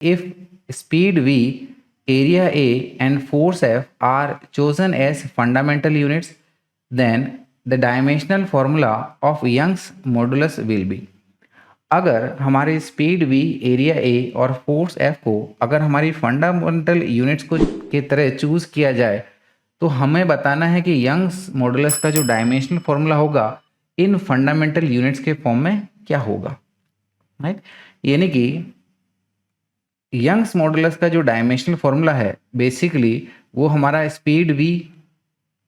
if speed v, area a and force f are chosen as fundamental units, then the dimensional formula of Young's modulus will be। अगर हमारे speed v, area a और force f को अगर हमारी fundamental units को के तरह choose किया जाए तो हमें बताना है कि यंग्स मॉडुलस का जो डायमेंशनल फॉर्मूला होगा इन फंडामेंटल यूनिट्स के फॉर्म में क्या होगा, राइट। यानी कि यंग्स मॉडुलस का जो डायमेंशनल फॉर्मूला है बेसिकली वो हमारा स्पीड v,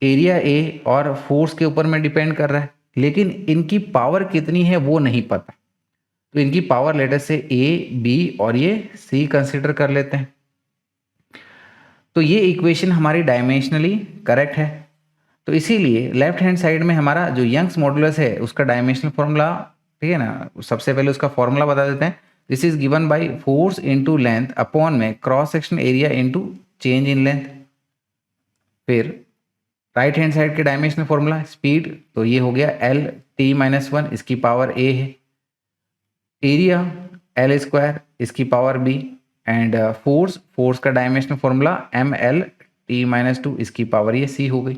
एरिया a और फोर्स के ऊपर में डिपेंड कर रहा है, लेकिन इनकी पावर कितनी है वो नहीं पता। तो इनकी पावर लेटर से a, b और ये c कंसिडर कर लेते हैं। तो ये इक्वेशन हमारी डायमेंशनली करेक्ट है। तो इसीलिए लेफ्ट हैंड साइड में हमारा जो यंग्स मॉडुलस है उसका डायमेंशनल फॉर्मूला, ठीक है ना, सबसे पहले उसका फॉर्मूला बता देते हैं। This is given by force into length upon में cross section area into change in length. फिर राइट हैंड साइड के डायमेंशनल फॉर्मूला स्पीड, तो ये हो गया एल टी माइनस वन, इसकी पावर ए है। एरिया एल स्क्वायर, इसकी पावर बी। एंड फोर्स का dimensional formula M L T minus two, इसकी पावर ये सी हो गई।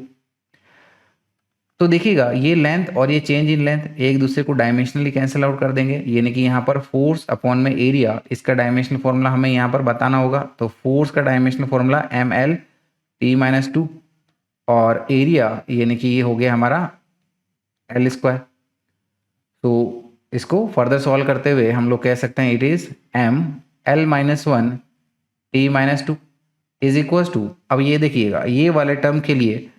तो देखिएगा ये लेंथ और ये चेंज इन लेंथ एक दूसरे को डायमेंशनली कैंसिल आउट कर देंगे, यानी कि यहाँ पर फोर्स अपॉन में एरिया, इसका डायमेंशनल फॉर्मूला हमें यहाँ पर बताना होगा। तो फोर्स का dimensional formula M L T minus two और एरिया यानी कि ये हो गया हमारा एल स्क्वायर। तो इसको फर्दर सॉल्व करते हुए हम लोग कह सकते हैं it is M L minus one T minus two is equal to, अब ये देखिएगा ये वाले टर्म के लिए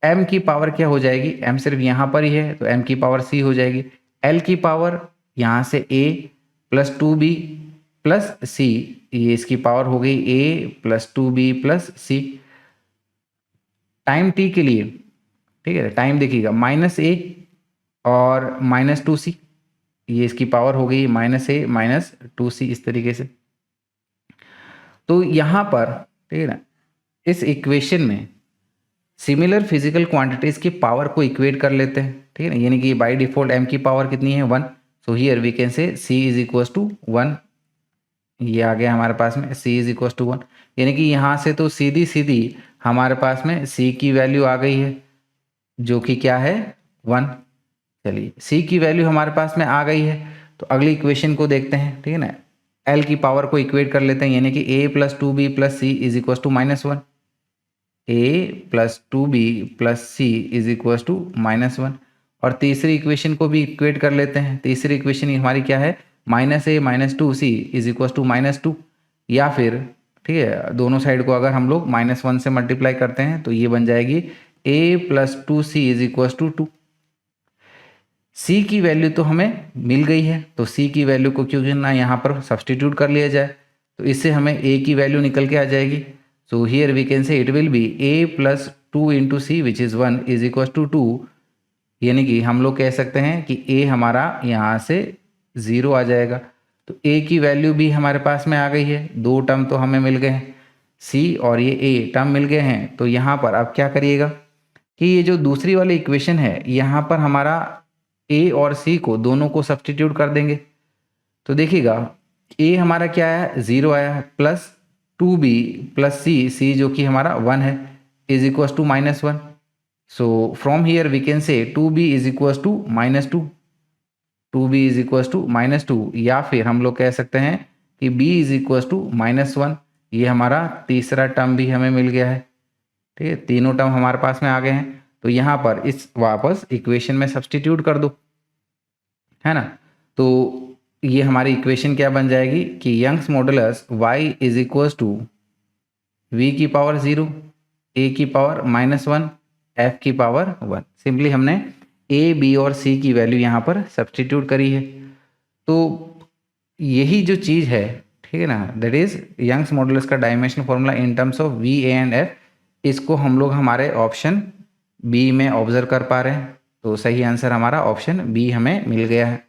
m की पावर क्या हो जाएगी, m सिर्फ यहाँ पर ही है तो m की पावर c हो जाएगी। l की पावर यहाँ से a plus two B plus C, ये इसकी पावर हो गई a plus two B plus C. Time t के लिए, ठीक है, टाइम देखिएगा माइनस a और माइनस टू सी, ये इसकी पावर हो गई minus a minus two C, इस तरीके से। तो यहाँ पर, ठीक है ना, इस इक्वेशन में सिमिलर फिजिकल क्वांटिटीज की पावर को इक्वेट कर लेते हैं, ठीक है ना, यानी कि बाय डिफॉल्ट m की पावर कितनी है 1, so here we can say c is equal to 1। ये आ गया हमारे पास में c इज इक्वल टू 1, यानी कि यहाँ से तो सीधी सीधी हमारे पास में c की वैल्यू आ गई है जो कि क्या है 1। चलिए c की वैल्यू हमारे पास में आ गई है, तो अगली इक्वेशन को देखते हैं, ठीक है ना। l की पावर को इक्वेट कर लेते हैं, यानी कि a plus two B plus C is equal to minus one. a plus two B plus C is equal to minus one. और तीसरी इक्वेशन को भी इक्वेट कर लेते हैं। तीसरी इक्वेशन हमारी क्या है, minus A minus two C is equal to minus two, या फिर, ठीक है, दोनों साइड को अगर हम लोग माइनस वन से मल्टीप्लाई करते हैं तो ये बन जाएगी a plus two C is equal to two. c की वैल्यू तो हमें मिल गई है, तो c की वैल्यू को क्यों ना यहाँ पर सब्सटीट्यूट कर लिया जाए, तो इससे हमें a की वैल्यू निकल के आ जाएगी। So here we can say it will be a plus 2 into c which is 1 is equals to 2, यानी कि हम लोग कह सकते हैं कि a हमारा यहाँ से 0 आ जाएगा। तो a की वैल्यू भी हमारे पास में आ गई है, दो टर्म तो हमें मिल गए हैं, c और ये a टर्म मिल गए हैं। तो यहाँ पर अब क्या करिएगा कि ये जो दूसरी वाली इक्वेशन है यहाँ पर हमारा a और c को दोनों को सब्सटीट्यूट कर देंगे। तो देखिएगा a हमारा क्या आया 0 आया, plus two B plus C जो कि हमारा 1 है is equal to minus one. So from here we can say two B is equal to minus two, two B is equal to minus two, या फिर हम लोग कह सकते हैं कि b is equal to minus one. ये हमारा तीसरा टर्म भी हमें मिल गया है, ठीक है, तीनों टर्म हमारे पास में आ गए हैं। तो यहाँ पर इस वापस इक्वेशन में सब्सटीट्यूट कर दो, है ना। तो ये हमारी इक्वेशन क्या बन जाएगी कि Young's modulus y is equal to v की पावर 0, a की पावर माइनस वन, f की पावर 1। सिंपली हमने a, b और c की वैल्यू यहाँ पर सब्सटीट्यूट करी है। तो यही जो चीज़ है, ठीक है ना, दैट इज यंग्स मॉडुलस का dimensional formula in terms of v, a and f, इसको हम लोग हमारे ऑप्शन बी में ऑब्जर्व कर पा रहे हैं। तो सही आंसर हमारा ऑप्शन बी हमें मिल गया है।